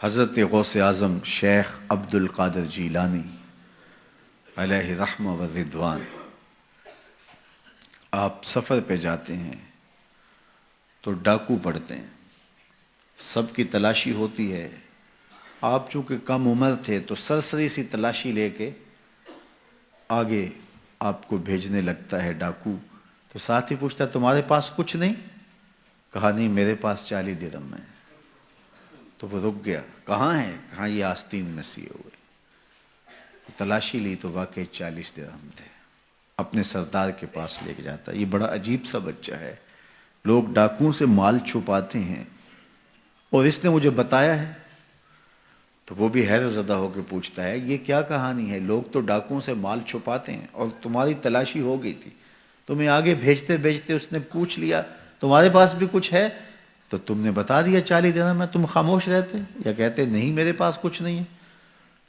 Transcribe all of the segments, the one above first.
حضرت غوث اعظم شیخ عبد القادر جیلانی علیہ رحمہ و رضوان، آپ سفر پہ جاتے ہیں تو ڈاکو پڑتے ہیں، سب کی تلاشی ہوتی ہے۔ آپ چونکہ کم عمر تھے تو سرسری سی تلاشی لے کے آگے آپ کو بھیجنے لگتا ہے ڈاکو، تو ساتھی پوچھتا ہے تمہارے پاس کچھ نہیں؟ کہا نہیں، میرے پاس 40 درہم ہے۔ تو وہ رک گیا، کہاں ہے؟ کہاں یہ آستین میں سیے ہوئے۔ تلاشی لی تو واقعی 40 درہم تھے، اپنے سردار کے پاس لے کے جاتا ہے۔ یہ بڑا عجیب سا بچہ ہے، لوگ ڈاکوؤں سے مال چھپاتے ہیں اور اس نے مجھے بتایا ہے۔ تو وہ بھی حیرت زدہ ہو کے پوچھتا ہے یہ کیا کہانی ہے؟ لوگ تو ڈاکوؤں سے مال چھپاتے ہیں اور تمہاری تلاشی ہو گئی تھی، تمہیں آگے بھیجتے بھیجتے اس نے پوچھ لیا تمہارے پاس بھی کچھ ہے، تو تم نے بتا دیا 40 درہم میں، تم خاموش رہتے یا کہتے نہیں میرے پاس کچھ نہیں ہے؟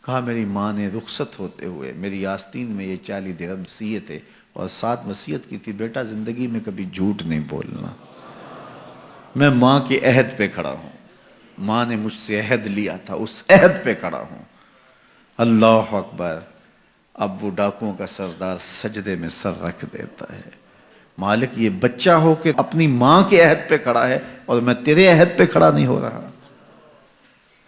کہا میری ماں نے رخصت ہوتے ہوئے میری آستین میں یہ 40 درہم سیے تھے اور ساتھ وصیت کی تھی بیٹا زندگی میں کبھی جھوٹ نہیں بولنا۔ میں ماں کے عہد پہ کھڑا ہوں، ماں نے مجھ سے عہد لیا تھا، اس عہد پہ کھڑا ہوں۔ اللہ اکبر! اب وہ ڈاکوؤں کا سردار سجدے میں سر رکھ دیتا ہے، مالک یہ بچہ ہو کہ اپنی ماں کے عہد پہ کھڑا ہے اور میں تیرے عہد پہ کھڑا نہیں ہو رہا۔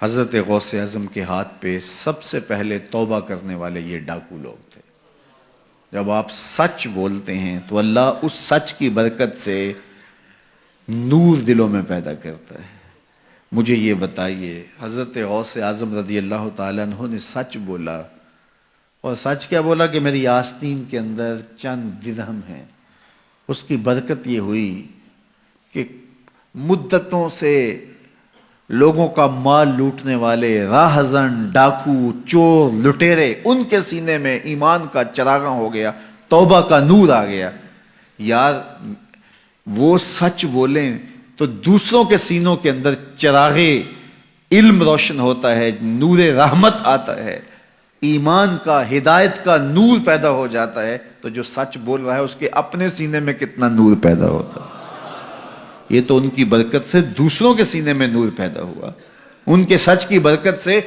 حضرت غوث اعظم کے ہاتھ پہ سب سے پہلے توبہ کرنے والے یہ ڈاکو لوگ تھے۔ جب آپ سچ بولتے ہیں تو اللہ اس سچ کی برکت سے نور دلوں میں پیدا کرتا ہے۔ مجھے یہ بتائیے، حضرت غوث اعظم رضی اللہ تعالیٰ عنہ نے سچ بولا، اور سچ کیا بولا کہ میری آستین کے اندر چند درہم ہیں۔ اس کی برکت یہ ہوئی کہ مدتوں سے لوگوں کا مال لوٹنے والے راہزن، ڈاکو، چور، لٹیرے، ان کے سینے میں ایمان کا چراغاں ہو گیا، توبہ کا نور آ گیا۔ یار وہ سچ بولیں تو دوسروں کے سینوں کے اندر چراغ علم روشن ہوتا ہے، نور رحمت آتا ہے، ایمان کا، ہدایت کا نور پیدا ہو جاتا ہے۔ تو جو سچ بول رہا ہے اس کے اپنے سینے میں کتنا نور پیدا ہوتا ہے۔ یہ تو ان کی برکت سے دوسروں کے سینے میں نور پیدا ہوا، ان کے سچ کی برکت سے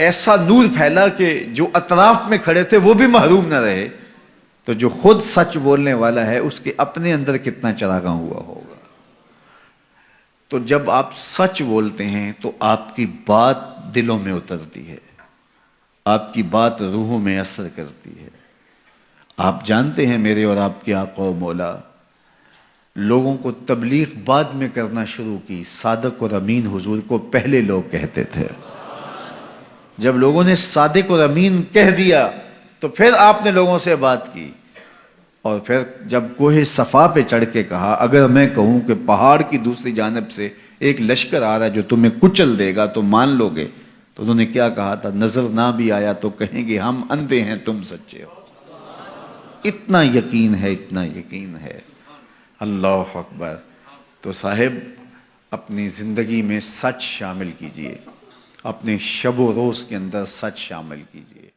ایسا نور پھیلا کہ جو اطراف میں کھڑے تھے وہ بھی محروم نہ رہے۔ تو جو خود سچ بولنے والا ہے اس کے اپنے اندر کتنا چراغاں ہوا ہوگا۔ تو جب آپ سچ بولتے ہیں تو آپ کی بات دلوں میں اترتی ہے، آپ کی بات روحوں میں اثر کرتی ہے۔ آپ جانتے ہیں میرے اور آپ کے آقا و مولا لوگوں کو تبلیغ بعد میں کرنا شروع کی، صادق اور امین حضور کو پہلے لوگ کہتے تھے۔ جب لوگوں نے صادق اور امین کہہ دیا تو پھر آپ نے لوگوں سے بات کی، اور پھر جب کوہ صفا پہ چڑھ کے کہا اگر میں کہوں کہ پہاڑ کی دوسری جانب سے ایک لشکر آ رہا ہے جو تمہیں کچل دے گا تو مان لو گے؟ تو انہوں نے کیا کہا تھا؟ نظر نہ بھی آیا تو کہیں گے ہم اندھے ہیں تم سچے ہو۔ اتنا یقین ہے، اتنا یقین ہے۔ اللہ اکبر! تو صاحب اپنی زندگی میں سچ شامل کیجئے، اپنے شب و روز کے اندر سچ شامل کیجئے۔